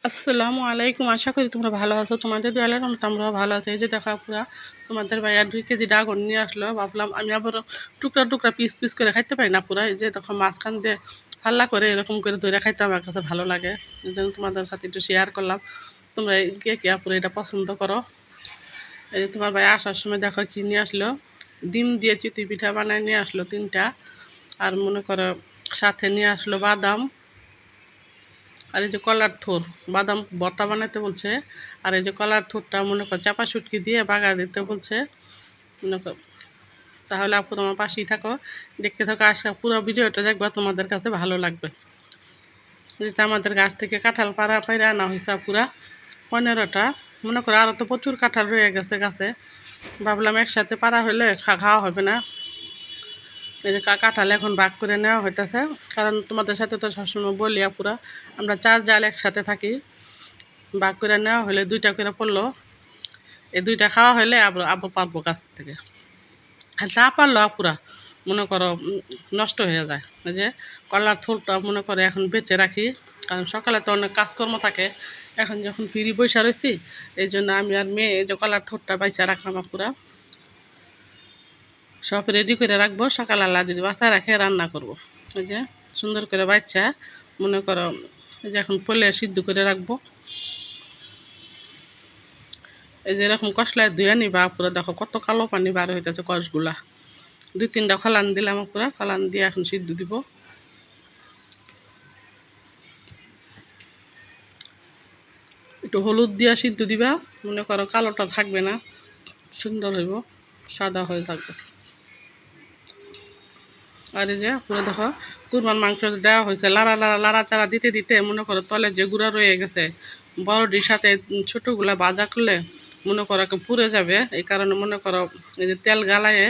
আসসালামু আলাইকুম। আশা করি তোমরা ভালো আছো। তোমাদের দোয়ালে আমরাও ভালো আছি। এই যে দেখো পুরা তোমাদের ভাইয়া 2 কেজি ড্রাগন নিয়ে আসলো। ভাবলাম আমি আবার টুকরা টুকরা পিস পিস করে খাইতে পারি না পুরা। এই যে দেখো মাঝখান দিয়ে হাল্লা করে এরকম করে ধরে খাইতে আমার কাছে ভালো লাগে। এই জন্য তোমাদের সাথে একটু শেয়ার করলাম। তোমরা কে কে পুরো এটা পছন্দ করো। এই যে তোমার ভাই আসার সময় দেখো কি নিয়ে আসলো, ডিম দিয়ে চিতই পিঠা বানায় নিয়ে আসলো 3টা। আর মনে করো সাথে নিয়ে আসলো বাদাম, আর এই যে কলার থোর, বাদাম ভর্তা বানাতে বলছে। আর এই যে কলার থোরটা মনে কর চাপা শুটকি দিয়ে বাগা দিতে বলছে। মনে কর তাহলে আপু তোমার পাশেই থাকো, দেখতে থাকো, আসা পুরো ভিডিওটা দেখবা, তোমাদের কাছে ভালো লাগবে। যেটা আমাদের গাছ থেকে কাঁঠাল পাইরা আনা হয়েছে পুরা 15টা। মনে করো আরও তো প্রচুর কাঁঠাল রয়ে গেছে গাছে। ভাবলাম একসাথে পারা হলে খাওয়া হবে না। এই যে কাঁঠাল এখন ভাগ করে নেওয়া হইতেছে, কারণ তোমাদের সাথে তো সবসময় বলি আপুরা আমরা 4 জাল একসাথে থাকি। ভাগ করে নেওয়া হলে 2টা করে পড়লো। এই 2টা খাওয়া হলে আবার আবার পারবো গাছ থেকে। আর না পারলো আপুরা মনে করো নষ্ট হয়ে যায়। এই যে কলার থোরটা মনে করো এখন বেঁচে রাখি, কারণ সকালে তো অনেক কাজকর্ম থাকে। এখন যখন ফিরি বৈশা রয়েছি, এই জন্য আমি আর মেয়ে এই যে কলার থোরটা বাইচা রাখলাম আপুরা। সব রেডি করে রাখবো, সকালবেলা যদি বাচ্চা রাখে রান্না করব। এই যে সুন্দর করে বাচ্চা মনে করো এই যে এখন পলে সিদ্ধ করে রাখবো। এই যে এরকম কষলায় ধুয়ে নিবা পুরো, দেখো কত কালো পানি বার হইতেছে কষগুলা। 2-3টা ফলান দিলাম পুরা, ফলান দিয়ে এখন সিদ্ধ দিব। একটু হলুদ দিয়া সিদ্ধ দিবা, মনে করো কালোটা থাকবে না, সুন্দর হইব, সাদা হয়ে থাকবে। আর এই যে পুরো দেখো কুরবান মাংস দেওয়া হয়েছে, লাড়া চাড়া দিতে দিতে মনে করো তলে যে গুঁড়া রয়ে গেছে, বড়টির সাথে ছোটোগুলা ভাজা করলে মনে করো পুড়ে যাবে। এই কারণে মনে করো এই যে তেল গালায়ে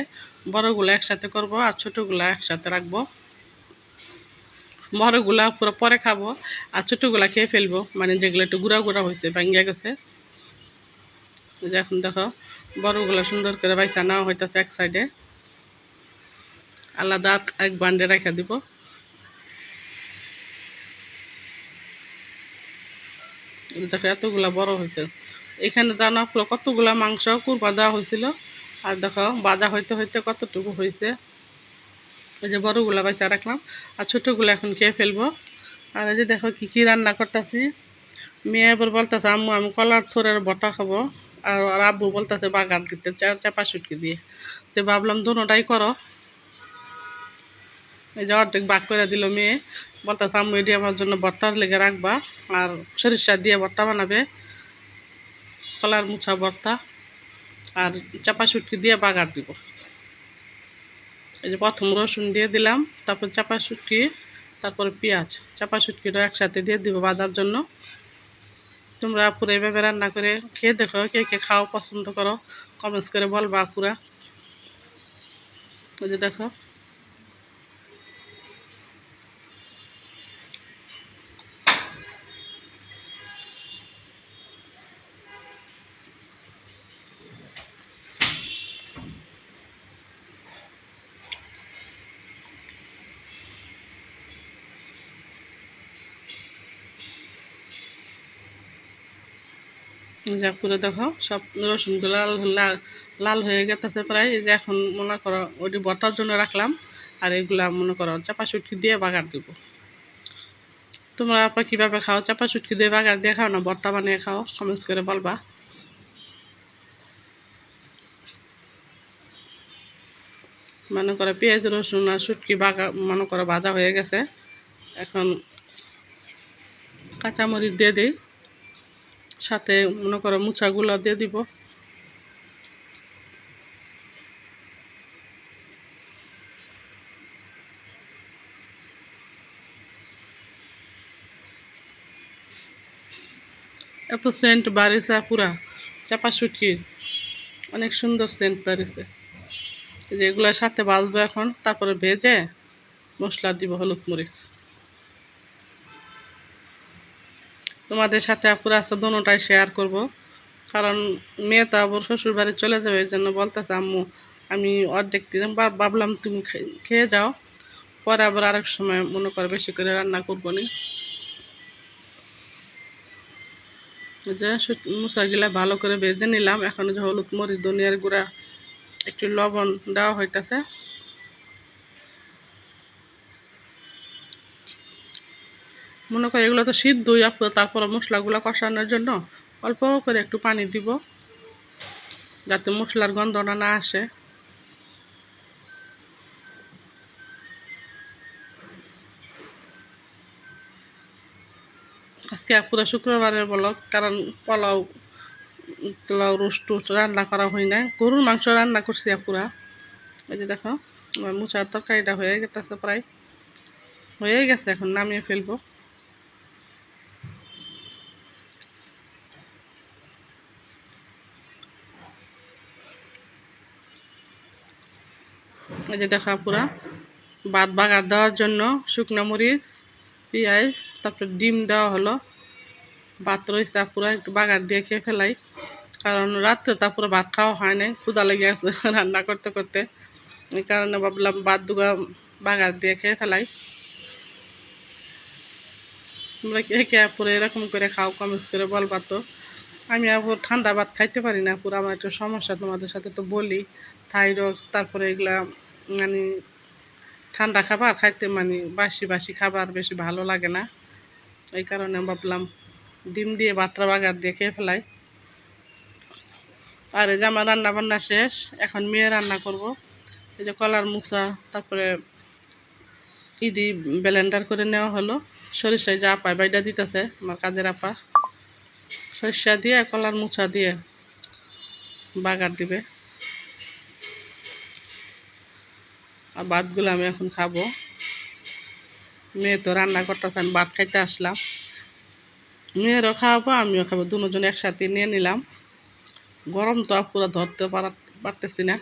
বড়গুলো একসাথে করব আর ছোটোগুলা একসাথে রাখবো। বড়গুলা পুরো পরে খাবো আর ছোটোগুলা খেয়ে ফেলবো, মানে যেগুলো একটু গুঁড়া গুঁড়া হয়েছে ভাঙ্গিয়া গেছে। এখন দেখো বড়গুলা সুন্দর করে বাইসা নেওয়া হইতেছে এক সাইডে, আলাদা এক বান্ডে রেখে দিব। দেখো এতগুলা বড় হয়েছে। এখানে জানা পুরো কতগুলা মাংস কুরমা দেওয়া হয়েছিল। আর দেখো বাজা হইতে হইতে কতটুকু হয়েছে। এই যে বড়গুলা বাইচা রাখলাম আর ছোটোগুলো এখন খেয়ে ফেলবো। আর এই যে দেখো কী কী রান্না করতেছি। মেয়ে এবার বলতেছে আম্মু আমি কলার থোরের বটা খাবো, আর আব্বু বলতেছে বাগার দিতে চাপা শুটকি দিয়ে। তো ভাবলাম দুটোটাই করো। এই যে অর্ধেক ভাগ করে দিল মেয়ে, বলতেছে আম্মু এটি আমার জন্য ভর্তার লেগে রাখবা, আর সরিষা দিয়ে ভর্তা বানাবে, কলার মুছা ভর্তা, আর চাপা শুটকি দিয়ে বাগার দিব। এই যে প্রথম রসুন দিয়ে দিলাম, তারপর চাপা শুটকি, তারপরে পেঁয়াজ, চাপা শুটকিটা একসাথে দিয়ে দিব বাজার জন্য। তোমরা আপুরা এইভাবে রান্না করে খেয়ে দেখো, কে কে খাও পছন্দ করো কমেন্টস করে বলবা আপুরা। এই যে দেখো যা পুরো দেখো সব রসুনগুলো লাল লাল লাল হয়ে গেছে প্রায়। এই যে এখন মনে করো ওটি ভর্তার জন্য রাখলাম, আর এগুলা মনে করো চাপা শুটকি দিয়ে বাগার দিব। তোমরা আপা কীভাবে খাও, চাপা শুটকি দিয়ে বাগার দিয়ে খাও না ভর্তা বানিয়ে খাও, কমেন্টস করে বলবা। মনে করো পেঁয়াজ রসুন আর শুটকি বাগা মনে করো ভাজা হয়ে গেছে। এখন কাঁচামরিচ দিয়ে দিই, সাথে মনে করো মুচাগুলো দিয়ে দিব। এত সেন্ট বাড়িছে পুরা চাপা শুটকি, অনেক সুন্দর সেন্ট বাড়িছে। যে এগুলোর সাথে ভাজবো এখন, তারপরে ভেজে মশলা দিব হলুদ মরিচ। তোমাদের সাথে আপুরা আজকে দোনোটাই শেয়ার করব, কারণ মেয়ে তো আবার শ্বশুর বাড়ি চলে যাবে, এই জন্য বলতেছে আম্মু আমি অর্ধেক দিলাম, ভাবলাম তুমি খেয়ে যাও, পরে আবার আরেক সময় মনে করো বেশি করে রান্না করবো নি। এই যে মুসাগুলা ভালো করে ভেজে নিলাম। এখন যে হলুদ মরিচ ধনিয়ার গুঁড়া একটু লবণ দেওয়া হইতেছে। মনে করি এগুলো তো সিদ্ধই আপু, তারপরে মশলাগুলো কষানোর জন্য অল্প করে একটু পানি দিব যাতে মশলার গন্ধটা না আসে। আজকে পুরো শুক্রবারের বলক, কারণ পোলাও পোলাও রোস্ট টোস্ট রান্না করা হয় না, গরুর মাংস রান্না করছি পুরা। এই যে দেখো আমার মুচার তরকারিটা হয়ে গেছে, প্রায় হয়ে গেছে, এখন নামিয়ে ফেলবো। এই যে দেখো পুরা ভাত বাগার দেওয়ার জন্য শুকনো মরিচ পেঁয়াজ তারপরে ডিম দেওয়া হলো। ভাত রয়েছে পুরা, একটু বাগার দিয়ে খেয়ে ফেলাই, কারণ রাত্রে তারপরে ভাত খাওয়া হয় নাই, ক্ষুধা লেগে আছে রান্না করতে করতে। এই কারণে ভাবলাম ভাত দুগা বাগার দিয়ে খেয়ে ফেলাই। তোমরা কে কে পুরো এরকম করে খাও কমেন্টস করে বলবা তো। আমি আবার ঠান্ডা ভাত খাইতে পারি না পুরো, আমার একটু সমস্যা, তোমাদের সাথে তো বলি থাইরয়েড, তারপরে এগুলা মানে ঠান্ডা খাবার খাইতে মানে বাসি বাসি খাবার বেশি ভালো লাগে না। এই কারণে ভাবলাম ডিম দিয়ে ভাতটা বাগার দিয়ে খেয়ে ফেলাই। আর এই যে আমার রান্না বান্না শেষ, এখন মেয়ে রান্না করব। এই যে কলার মুসা, তারপরে ইদি ব্লেন্ডার করে নেওয়া হলো, সরিষায় যা পায় বাইডা দিতেছে আমার কাজের আপা, সরিষা দিয়ে কলার মুছা দিয়ে বাগার দিবে। আর ভাতগুলো আমি এখন খাবো। মেয়ে তো রান্না করতেছে, আমি ভাত খাইতে আসলাম, মেয়েরও খাওয়াবো আমিও খাবো, দুজন একসাথে নিয়ে নিলাম। গরম তো পুরো ধরতে পারতেছি না।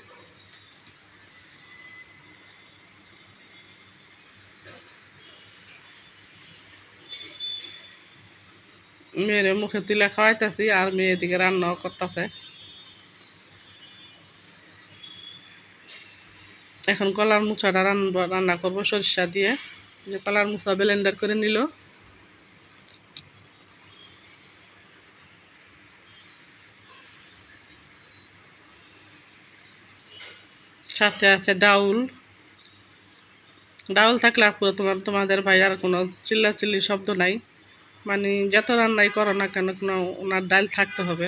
মেয়ের মুখে তুলে খাওয়াইতেছি আর মেয়ে এদিকে রান্নাও করতেছে। এখন কলার মুচাটা রান্না করবো সরিষা দিয়ে। যে কলার মুচা ব্লেন্ডার করে নিল, সাথে আছে ডাউল। ডাউল থাকলে আপুরা তোমাদের ভাই আর কোনো চিল্লাচিল্লি শব্দ নাই, মানে যত রান্নাই করো না কেন কোনো ওনার ডাল থাকতে হবে।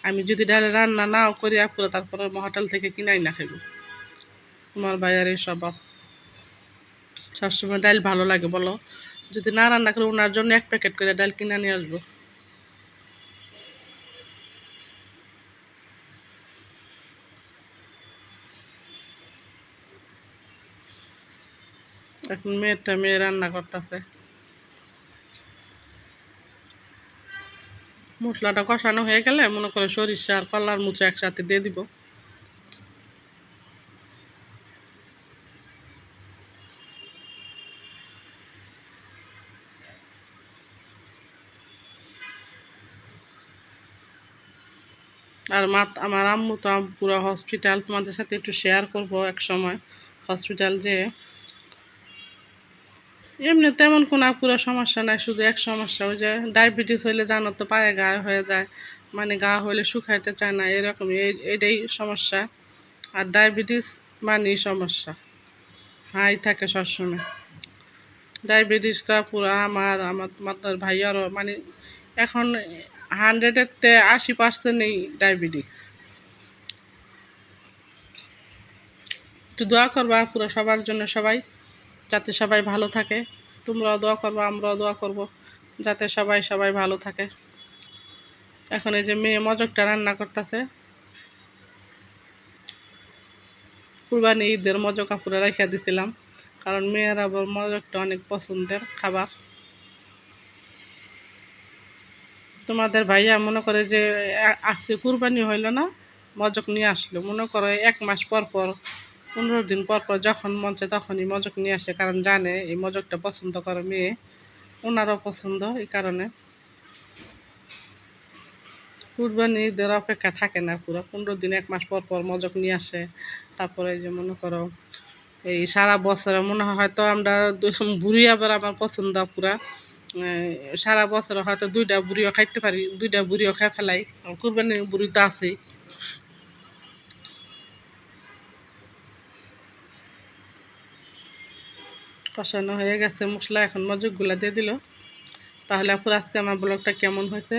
আমি যদি ডালে রান্না নাও করি আপুরা, তারপরে হোটেল থেকে কিনাই না খাইব। তোমার ভাইয়ার এই স্বভাব, সবসময় ডাল ভালো লাগে বলো, যদি না রান্না করে ওনার জন্য 1 প্যাকেট করে ডাল কিনে নিয়ে আসবো। এখন মেয়ে রান্না করতেছে। মশলাটা কষানো হয়ে গেলে মনে করে সরিষা আর কলার মুচো একসাথে দিয়ে দিব। আর আমার আম্মু তো পুরো হসপিটাল, তোমাদের সাথে একটু শেয়ার করব এক সময়। হসপিটাল যে এমনি তেমন কোনো পুরো সমস্যা নাই, শুধু এক সমস্যা, ওই যে ডায়াবেটিস হইলে জানো তো পায়ে গা হয়ে যায়, মানে গা হইলে শুকাইতে চায় না, এরকম এটাই সমস্যা। আর ডায়াবেটিস মানেই সমস্যা, হাই থাকে সবসময়। ডায়াবেটিসটা পুরো আমার ভাইয়ারও, মানে এখন 100-এর 80%ই ডায়াবেটিস। একটু দোয়া করবা পুরো সবার জন্য, সবাই যাতে সবাই ভালো থাকে। তোমরাও দোয়া করবো, আমরাও দোয়া করব যাতে সবাই সবাই ভালো থাকে। এখন এই যে মেয়ে মজকটা রান্না করতেছে, কুরবানি ঈদের মজক কাপড়ে রেখে দিছিলাম, কারণ মেয়ের আবার মজকটা অনেক পছন্দের খাবার। তোমাদের ভাইয়া মনে করে যে আজকে কুরবানি হইল না, মজক নিয়ে আসলো, মনে করো 1 মাস পর পর 15 দিন পর পর যখন মন চায় তখনই মজক নিয়ে আসে, কারণ জানে এই মজকটা পছন্দ করে মেয়ে, ওনারও পছন্দ, এই কারণে কুরবানি ঈদের অপেক্ষা থাকে না, পুরো 15 দিন 1 মাস পর পর মজক নিয়ে আসে। তারপরে এই যে মনে করো এই সারা বছরে মনে হয় হয়তো আমরা বুড়ি আবার আমার পছন্দ পুরা, সারা বছর হয়তো 2টা বুড়িও খাইতে পারি, 2টা বুড়িও খাই ফেলাই, কুরবানির বুড়ি তো আছেই। কষানো হয়ে গেছে মশলা, এখন মজুরগুলা দিয়ে দিল। তাহলে আপুর আজকে আমার ব্লগটা কেমন হয়েছে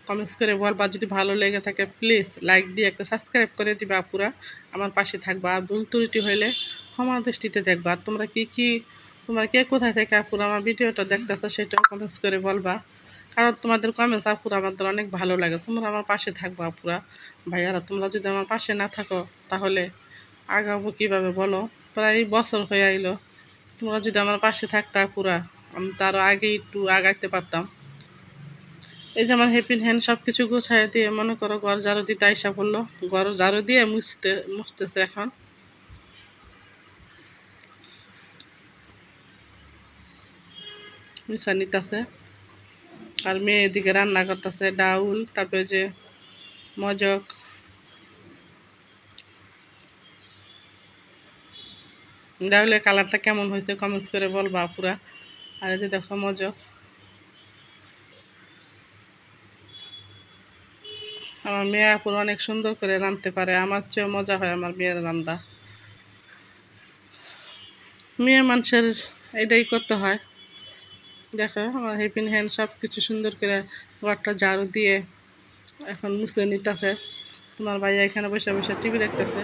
কমেন্টস করে বলবা। যদি ভালো লেগে থাকে প্লিজ লাইক দিয়ে একটা সাবস্ক্রাইব করে দিবা আপুরা, আমার পাশে থাকবা। আর ভুল ত্রুটি হইলে ক্ষমা দৃষ্টিতে দেখবা। আর তোমরা কে কোথায় থেকে আপুরা আমার ভিডিওটা দেখতেছো সেটাও কমেন্টস করে বলবা, কারণ তোমাদের কমেন্টস আপুরা আমাদের অনেক ভালো লাগে। তোমরা আমার পাশে থাকবা আপুরা। ভাইয়ারা তোমরা যদি আমার পাশে না থাকো তাহলে আগাবো কীভাবে বলো? প্রায় বছর হয়ে আইলো, তোমরা যদি আমার পাশে থাকতা পুরা, আমি তো আরও আগে একটু আগাইতে পারতাম। এই যে আমার হেল্পিং হ্যান্ড সব কিছু গোছায় দিয়ে মনে করো ঘর ঝাড়ু দিতে আইসা পড়লো, ঘর ঝাড়ু দিয়ে মুছতেছে এখন। মুছা নিতেছে আর মেয়ে এদিকে রান্না করতেছে ডাউল, তারপরে যে মজক। ডাউলের কালারটা কেমন হয়েছে কমেন্টস করে বলবা পুরা। আর এই যে দেখো মজক, আমার মেয়ে আপুর অনেক সুন্দর করে রাঁধতে পারে, আমার চেয়েও মজা হয় আমার মেয়ের রান্না। মেয়ে মানুষের এটাই করতে হয়। দেখো আমার হেল্পিং হ্যান্ড সব কিছু সুন্দর করে ঘরটা ঝাড়ু দিয়ে এখন মুছে নিতেছে। তোমার ভাইয়া এখানে বসে বসে টিভি দেখতেছে।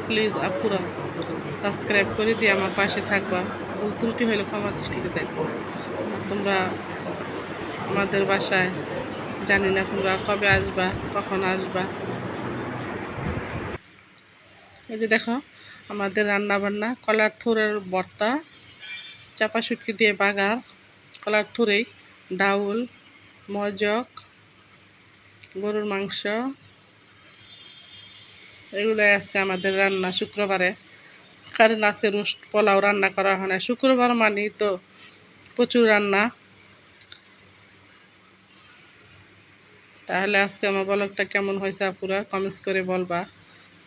প্লিজ আপুরা সাবস্ক্রাইব করে দিয়ে আমার পাশে থাকবা। ভুল ত্রুটি হলে ক্ষমা দৃষ্টিতে দেখবো। তোমরা আমাদের বাসায় জানি না তোমরা কবে আসবা, কখন আসবা। এই যে দেখো আমাদের রান্না বান্না, কলার থুরের ভর্তা, চাপা শুটকি দিয়ে বাগার, কলার থুরেই ডাউল, মজক, গরুর মাংস, এগুলোই আজকে আমাদের রান্না শুক্রবারে। কারণ আজকে রোস্ট পোলাও রান্না করা হয় না, শুক্রবার মানেই তো প্রচুর রান্না। তাহলে আজকে আমার ব্লগটা কেমন হয়েছে আপুরা কমেন্টস করে বলবা।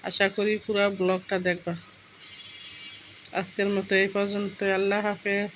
আশা করি পুরো ব্লগটা দেখবা। আজকের মতো এই পর্যন্ত, আল্লাহ হাফেজ।